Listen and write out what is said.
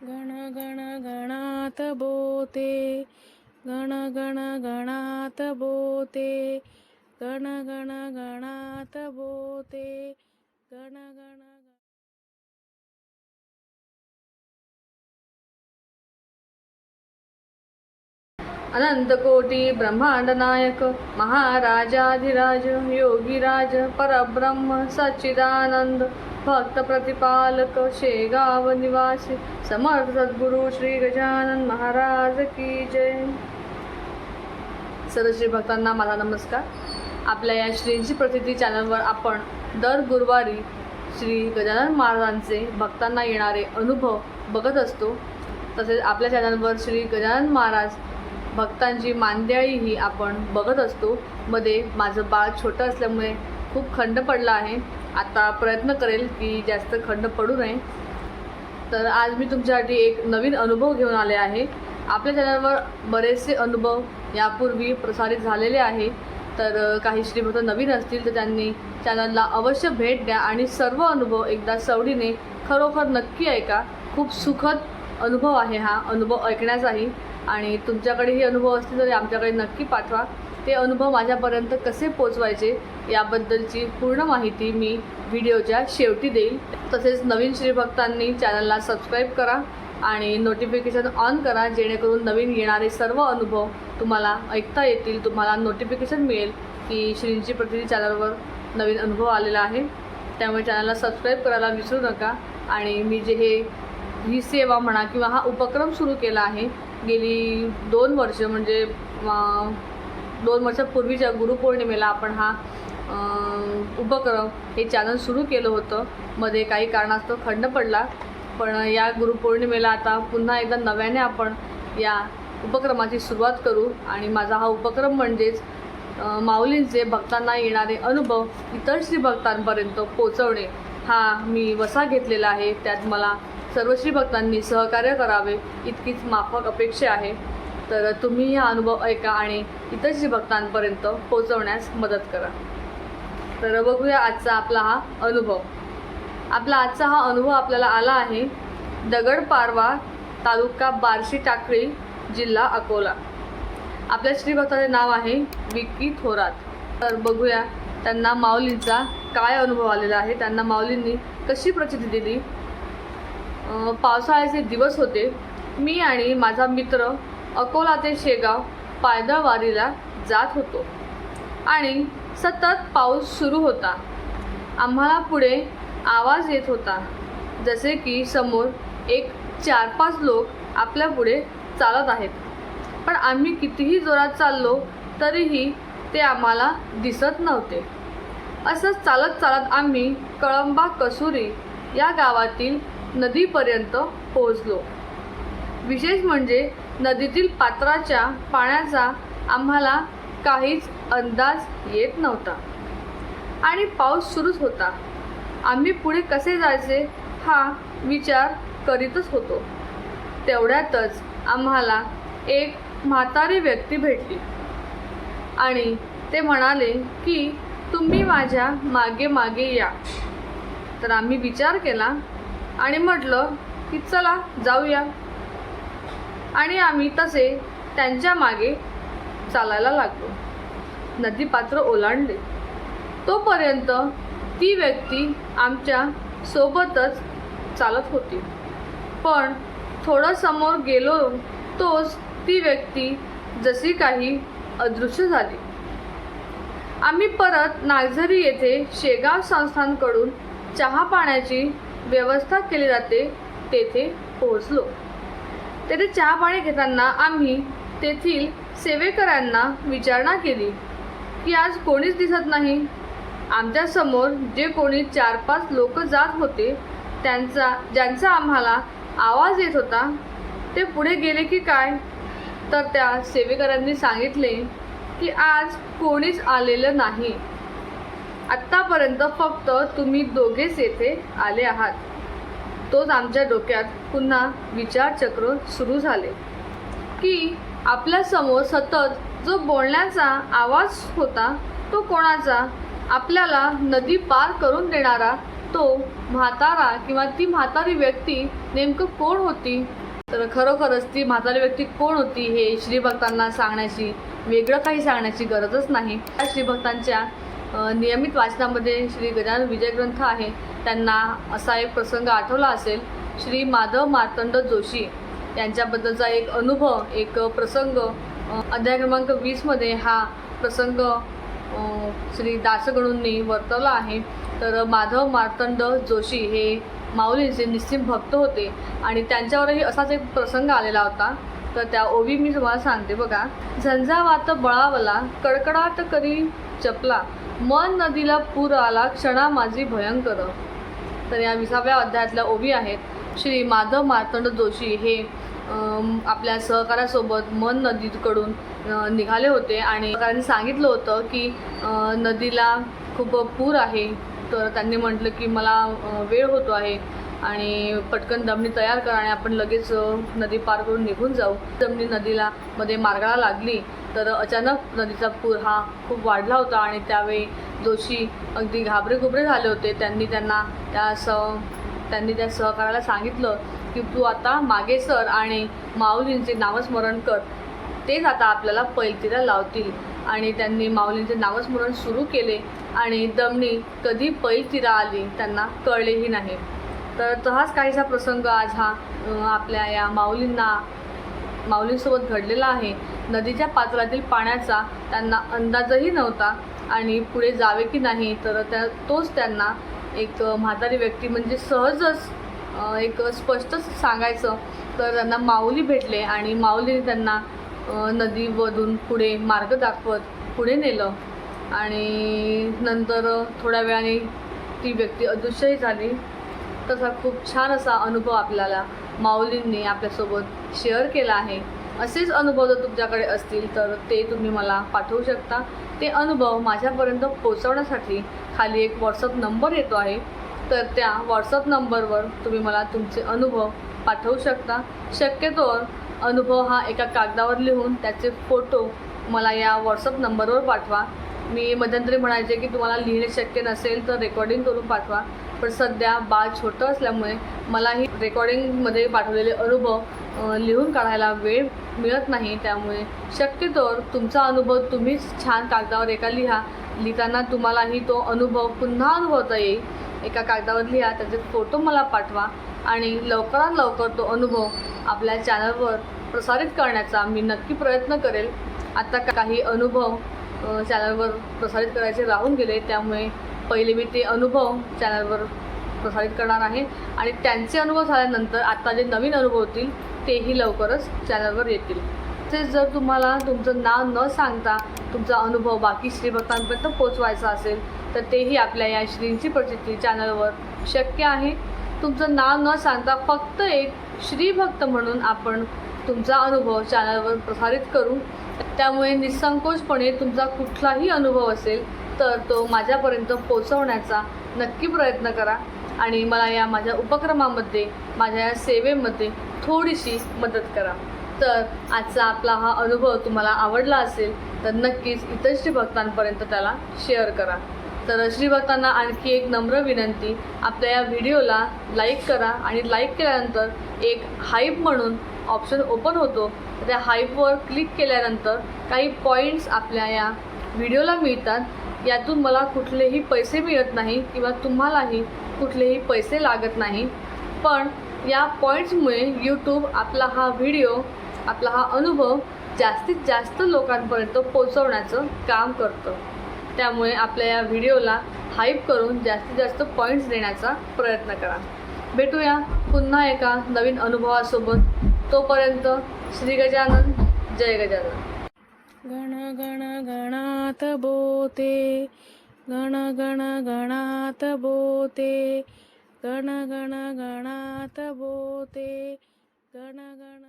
गण गण गणात बोते, गण गण गणात बोते, गण गण गणात बोते, गण गण अनंतकोटी ब्रह्मांड नायक महाराजाधिराज योगीराज परब्रह्म सच्चिदानंद भक्त प्रतिपालक शेगाव निवासी समर्थ सद्गुरु श्री गजानन महाराज की जय। सर्व श्री भक्तांना माझा नमस्कार। आपल्या या श्रींची प्रसिद्धी चॅनलवर आपण दर गुरुवारी श्री गजानन महाराजांचे भक्तांना येणारे अनुभव बघत असतो। तसेच आपल्या चॅनलवर श्री गजानन महाराज भक्तांची मांदियाळीही आपण बघत असतो। मध्ये माझं बाळ छोटं असल्यामुळे खूप खंड पडला आहे। आता प्रयत्न करेल की जास्त खंड पडू नये। तर आज मी तुमच्यासाठी एक नवीन अनुभव घेऊन आले आहे। आपल्या चॅनलवर बरेचसे अनुभव यापूर्वी प्रसारित झालेले आहे। तर काही श्रीभक्त नवीन असतील तर त्यांनी चॅनलला अवश्य भेट द्या आणि सर्व अनुभव एकदा सवडीने खरोखर नक्की ऐका। खूप सुखद अनुभव आहे हा अनुभव ऐकण्याचाही। आणि तुमच्याकडेही अनुभव असतील तर आमच्याकडे नक्की पाठवा। ते अनुभव माझ्यापर्यंत कसे पोचवायचे याबद्दलची पूर्ण माहिती मी व्हिडिओच्या शेवटी देईल। तसेच नवीन श्रीभक्तांनी चॅनलला सबस्क्राईब करा आणि नोटिफिकेशन ऑन करा, जेणेकरून नवीन येणारे सर्व अनुभव तुम्हाला ऐकता येतील। तुम्हाला नोटिफिकेशन मिळेल की श्रींची प्रतिनिधी चॅनलवर नवीन अनुभव आलेला आहे। त्यामुळे चॅनलला सबस्क्राईब करायला विसरू नका। आणि मी जे ही सेवा म्हणा किंवा हा उपक्रम सुरू केला आहे गेली 2 वर्ष, म्हणजे 2 वर्षापूर्वीच्या गुरुपौर्णिमेला आपण हा उपक्रम हे चॅनल सुरू केलं होतं। मध्ये काही कारणास्तव खंड पडला, पण या गुरुपौर्णिमेला आता पुन्हा एकदा नव्याने आपण या उपक्रमाची सुरुवात करू। आणि माझा हा उपक्रम म्हणजेच माऊलींचे भक्तांना येणारे अनुभव इतर श्रीभक्तांपर्यंत पोचवणे हा मी वसा घेतलेला आहे। त्यात मला सर्व श्रीभक्तांनी सहकार्य करावे इतकीच माफक अपेक्षा आहे। तर तुम्ही हा अनुभव ऐका आणि इतर श्रीभक्तांपर्यंत पोचवण्यास मदत करा। तर बघूया आजचा आपला हा अनुभव। आपला आजचा हा अनुभव आपल्याला आला आहे दगडपारवा, तालुका बार्शी टाकळी, जिल्हा अकोला। आपल्या श्रीभक्ताचे नाव आहे विक्की थोरात। तर बघूया त्यांना माऊलींचा काय अनुभव आलेला आहे, त्यांना माऊलींनी कशी प्रचिती दिली। पावसाळ्याचे दिवस होते। मी आणि माझा मित्र अकोला ते शेगाव पायदळ वारीला जात होतो आणि सतत पाऊस सुरू होता। आम्हाला पुढे आवाज येत होता जसे की समोर एक 4-5 लोक आपल्या पुढे चालत आहेत, पण आम्ही कितीही जोरात चाललो तरीही ते आम्हाला दिसत नव्हते। असंच चालत चालत आम्ही कळंबा कसुरी या गावातील नदीपर्यंत पोहोचलो। विशेष म्हणजे नदीतील पात्राच्या पाण्याचा आम्हाला काहीच अंदाज येत नव्हता आणि पाऊस सुरूच होता। आम्ही पुढे कसे जायचे हा विचार करीतच होतो। तेवढ्यातच आम्हाला एक म्हातारी व्यक्ती भेटली आणि ते म्हणाले की तुम्ही माझ्या मागे मागे या। तर आम्ही विचार केला आणि म्हटलं की चला जाऊया, आणि आम्ही तसे त्यांच्या मागे चालायला लागलो। नदीपात्र ओलांडले तोपर्यंत ती व्यक्ती आमच्या सोबतच चालत होती, पण थोडं समोर गेलो तोच ती व्यक्ती जशी काही अदृश्य झाली। आम्ही परत नागझरी येथे शेगाव संस्थांकडून चहा पाण्याची व्यवस्था केली जाते तेथे पोहोचलो। तेथे चहा पाणी घेताना आम्ही तेथील सेवेकरांना विचारणा केली की आज कोणीच दिसत नाही। आमच्या समोर जे कोणी 4-5 लोक जात होते ज्यांचा आम्हाला आवाज येत होता ते पुढे गेले की काय। तर त्या सेवेकरांनी सांगितले की आज कोणीच आलेलं नाही, आत्तापर्यंत फक्त तुम्ही दोघेच येथे आले आहात। तोच आमच्या डोक्यात पुन्हा विचारचक्र सुरू झाले की आपल्यासमोर सतत जो बोलण्याचा आवाज होता तो कोणाचा, आपल्याला नदी पार करून देणारा तो म्हातारा किंवा ती म्हातारी व्यक्ती नेमकं कोण होती? तर खरोखरच ती म्हातारी व्यक्ती कोण होती हे श्रीभक्तांना सांगण्याची, वेगळं काही सांगण्याची गरजच नाही. त्या श्रीभक्तांच्या नियमित वाचनामध्ये श्री गजानन विजय ग्रंथ आहे. त्यांना असा एक प्रसंग आठवला असेल, श्री माधव मार्तंड जोशी यांच्याबद्दलचा एक अनुभव, एक प्रसंग अध्याय क्रमांक 20मध्ये हा प्रसंग श्री दासगणूंनी वर्तवला आहे. तर माधव मार्तंड जोशी हे माऊलींचे निस्सिम भक्त होते आणि त्यांच्यावरही असाच एक प्रसंग आलेला होता. तर त्या ओवी मी तुम्हाला सांगते बघा. झंझावात बळावला, कडकडाट करी चपला, मन नदीला पूर आला, क्षणा माझी भयंकर. तर या 20व्या अध्यायातल्या ओवी आहेत. श्री माधव मार्तंड जोशी हे आपल्या सहकाऱ्यासोबत मन नदीकडून निघाले होते आणि सहकाऱ्यांनी सांगितलं होतं की नदीला खूप पूर आहे. तर त्यांनी म्हटलं की मला वेळ होतो आहे आणि पटकन दमनी तयार करा आणि आपण लगेच नदी पार करून निघून जाऊ. दमनी नदीला मध्ये मार्गाला लागली तर अचानक नदीचा पूर हा खूप वाढला होता आणि त्यावेळी जोशी अगदी घाबरेघुबरे झाले होते. त्यांनी त्या सहकार्याला सांगितलं की तू आता मागे सर आणि माऊलींचे नामस्मरण कर, तेच आता आपल्याला पैलतीला लावतील. आणि त्यांनी माऊलींचे नामस्मरण सुरू केले आणि दमनी कधी पैलतीला आली त्यांना कळलेही नाही. तर तसाच काहीसा प्रसंग आज हा आपल्या या माऊलींसोबत घडलेला आहे. नदीच्या पात्रातील पाण्याचा त्यांना अंदाजही नव्हता आणि पुढे जावे की नाही. तर तोच त्यांना एक म्हातारी व्यक्ती म्हणजे सहजच एक स्पष्टच सांगायचं तर त्यांना माऊली भेटले आणि माऊलीने त्यांना नदीमधून पुढे मार्ग दाखवत पुढे नेलं आणि नंतर थोड्या वेळाने ती व्यक्ती अदृश्यही झाली. तसा खूप छान असा अनुभव आपल्याला माऊलींनी आपल्यासोबत शेअर केला आहे. असेच अनुभव जर तुमच्याकडे असतील तर ते तुम्ही मला पाठवू शकता. ते अनुभव माझ्यापर्यंत पोहोचवण्यासाठी खाली एक व्हॉट्सअप नंबर येतो आहे. तर त्या व्हॉट्सअप नंबरवर तुम्ही मला तुमचे अनुभव पाठवू शकता. शक्यतो अनुभव हा एका कागदावर लिहून त्याचे फोटो मला या व्हॉट्सअप नंबरवर पाठवा. मी मध्यंतरी म्हणायचे की तुम्हाला लिहिणे शक्य नसेल तर रेकॉर्डिंग करून पाठवा, पण सध्या बाळ छोटं असल्यामुळे मलाही रेकॉर्डिंगमध्ये पाठवलेले अनुभव लिहून काढायला वेळ मिळत नाही. त्यामुळे शक्यतोवर तुमचा अनुभव तुम्हीच छान कागदावर लिहिताना तुम्हालाही तो अनुभव पुन्हा अनुभवता येईल. एका कागदावर लिहा, त्याचे फोटो मला पाठवा आणि लवकरात लवकर तो अनुभव आपल्या चॅनलवर प्रसारित करण्याचा मी नक्की प्रयत्न करेल. आता काही अनुभव चॅनलवर प्रसारित करायचे राहून गेले, त्यामुळे पहिले मी ते अनुभव चॅनलवर प्रसारित करणार आहे आणि त्यांचे अनुभव झाल्यानंतर आता जे नवीन अनुभव होतील तेही लवकरच चॅनलवर येतील. तसेच जर तुम्हाला तुमचं नाव न सांगता तुमचा अनुभव बाकी श्रीभक्तांपर्यंत पोचवायचा असेल तर तेही आपल्या या श्रींची प्रचिती चॅनलवर शक्य आहे. तुमचं नाव न सांगता फक्त एक श्रीभक्त म्हणून आपण तुमचा अनुभव चॅनलवर प्रसारित करू. त्यामुळे निसंकोचपणे तुमचा कुठलाही अनुभव असेल तर तो माझ्यापर्यंत पोचवण्याचा नक्की प्रयत्न करा आणि मला या माझ्या उपक्रमामध्ये, माझ्या या सेवेमध्ये थोडीशी मदत करा. तर आजचा आपला हा अनुभव तुम्हाला आवडला असेल तर नक्कीच इतर श्रीभक्तांपर्यंत त्याला शेअर करा. तर श्रीभक्तांना आणखी एक नम्र विनंती, आपल्या या व्हिडिओला लाईक करा आणि लाईक केल्यानंतर एक हाईप म्हणून ऑप्शन ओपन होतो. त्या हाईपवर क्लिक केल्यानंतर काही पॉईंट्स आपल्या या व्हिडिओला मिळतात. यातून मला कुठलेही पैसे मिळत नाही किंवा तुम्हालाही कुठलेही पैसे लागत नाही, पण या पॉईंट्समुळे यूट्यूब आपला हा व्हिडिओ, आपला हा अनुभव जास्तीत जास्त लोकांपर्यंत पोहोचवण्याचं काम करतं. त्यामुळे आपल्या या व्हिडिओला हाईप करून जास्तीत जास्त पॉईंट्स देण्याचा प्रयत्न करा. भेटूया पुन्हा एका नवीन अनुभवासोबत. तोपर्यंत श्री गजानन, जय गजानन. गण गण गणात बोते, गण गण गणात बोते, गण गण गणात बोते, गण गण